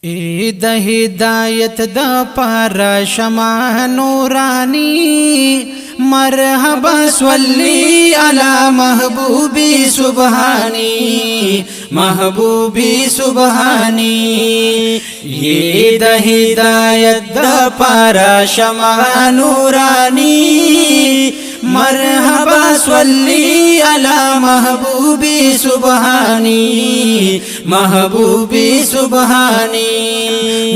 د هدایت د پارا شمع نورانی مرحبا صلی علی محبوبی سبحانی محبوبی سبحانی یہ د ہدایت د پارا شمع نورانی مرحبا صلی علی محبوبی سبحانی محبوبی سبحانی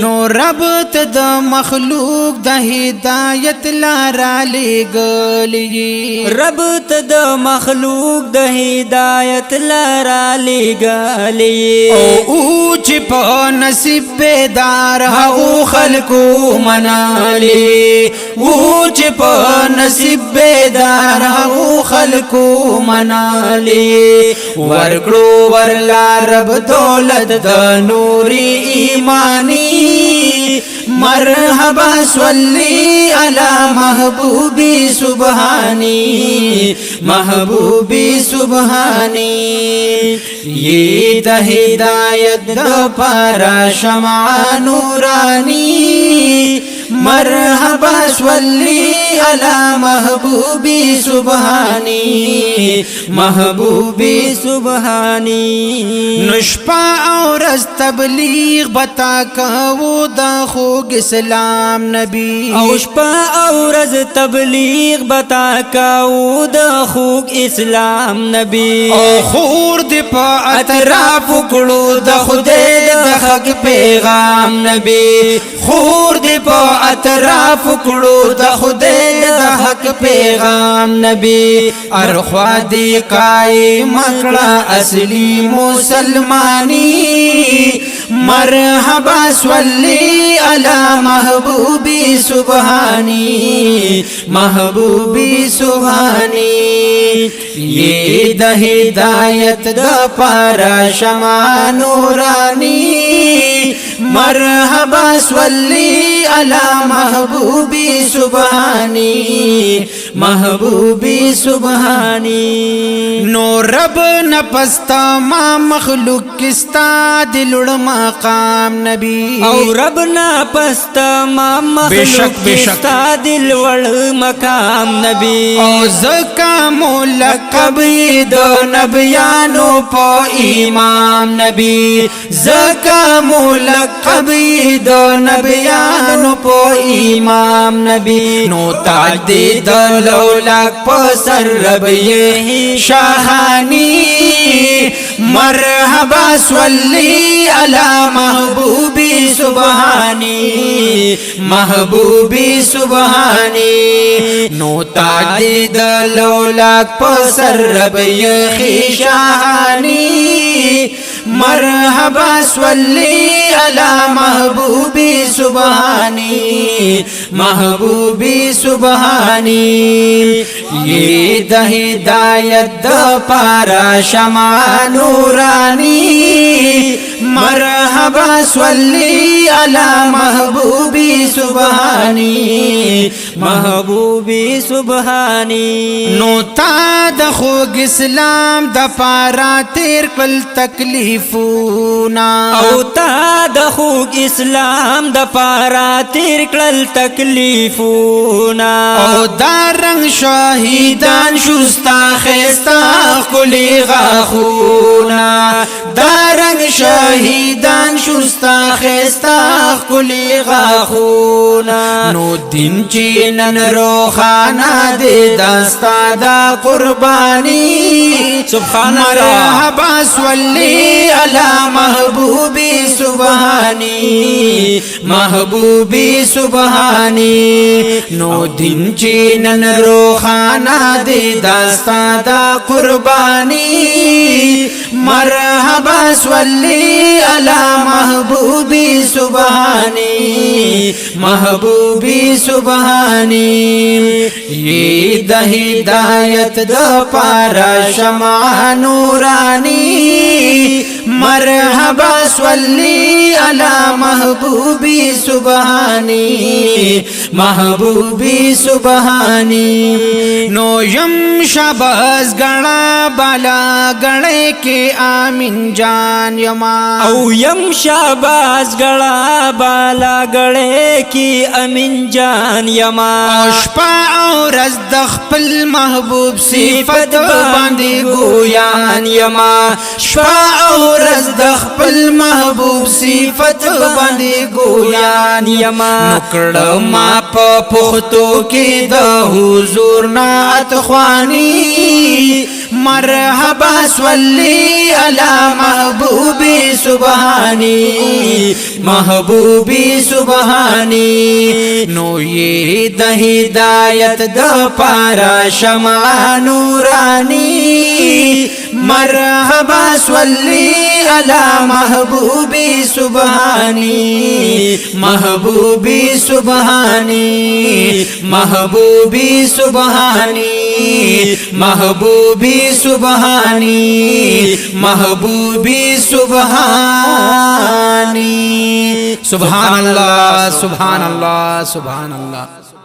نو رب تد مخلوق د ہدایت لارا لگلی رب تد مخلوق د ہدایت لارا لگلی او چپ نصیب بیدار او خلقو منالی او چپ نصیب بیدار او خلقو منالی ورکڑو ورلا رب دولت د نوری ایمانی مرحبا صلی علی محبوبی سبحانی محبوبی سبحانی یہ د ہدایت د پارا شمع نورانی مرحبا صلی علی محبوبی سبحانی محبوبی سبحانی نشپا اور از تبلیغ بتا کہو دا خوگ اسلام نبی اوشپا اور از تبلیغ بتا کہو دا خوگ اسلام نبی او خور دی پا اطراف کڑو دا خدای دا حق پیغام نبی خور دی پا اطراف کڑو دا خدای دا حق پیغام نبی ارخوا دی قائم کڑا اصلی مسلمانی مرحبا صلی علی محبوبی سبحانی محبوبی سبحانی یہ د ہدایت د پارا شمع نورانی مرحبا صلی علی محبوبی سبحانی محبوبی سبحانی نو رب نپستا ما مخلوق کستا دلڑ مقام نبی او رب نپستا ما مخلوق کستا دلوڑ مقام نبی او زکا ملقب دو نبیانو پا امام نبی زکا ملقب دو نبیانو پا امام نبی نو تاج دی دلولاک پا سر رب یہی شاہانی مرحبا صلی علی محبوبی سبحانی محبوبی سبحانی نو تاج دی دلولاک پا سر رب یہی شاہانی مرحبا صلی علی محبوبی سبحانی محبوبی سبحانی یہ د ہدایت د پارا شمع نورانی مرحبا صلی علی محبوبی سبحانی محبوبی سبحانی نو تا د خوگ اسلام د پارا تیر کل تکلیفونا او تا د خوگ اسلام د پارا تیر کل تکلیفونا او دارنگ شاہیدان شستا خیستا کلی غاخونا دارنگ شاہیدان شستا خیستا کلی غاخونا نو دن چینن روخانا دے دستا دا قربانی سبحان مرحبا صلی علی محبوبی سبحانی محبوبی سبحانی نو دن چینن روخانا دے دستا دا قربانی مرحبا صلی علی محبوبی سبحانی محبوبی سبحانی یہ د ہدایت د پارا شمع نورانی मरहबा सल्ली अला महबूबी सुबहानी महबूबी सुबहानी नो यम शबाज गणा बाला गणे के आमीन जान यमा او یم شاباز گڑا بالا گڑے کی امین جان یما شپا اور از دخپل محبوب صفت باندې گویان یما شپا اور از دخپل محبوب صفت باندې گویان یما نکړ ما په پختو کې د حضور نعت خوانی مرحبا صلی علی محبوبی سبحانی محبوبی سبحانی نو یہ د ہدایت د پارا شمع نورانی مرحبا صلی علی محبوبی سبحانی محبوبی سبحانی محبوبی سبحانی محبوبی سبحانی محبوبی سبحانی سبحان اللہ سبحان اللہ سبحان اللہ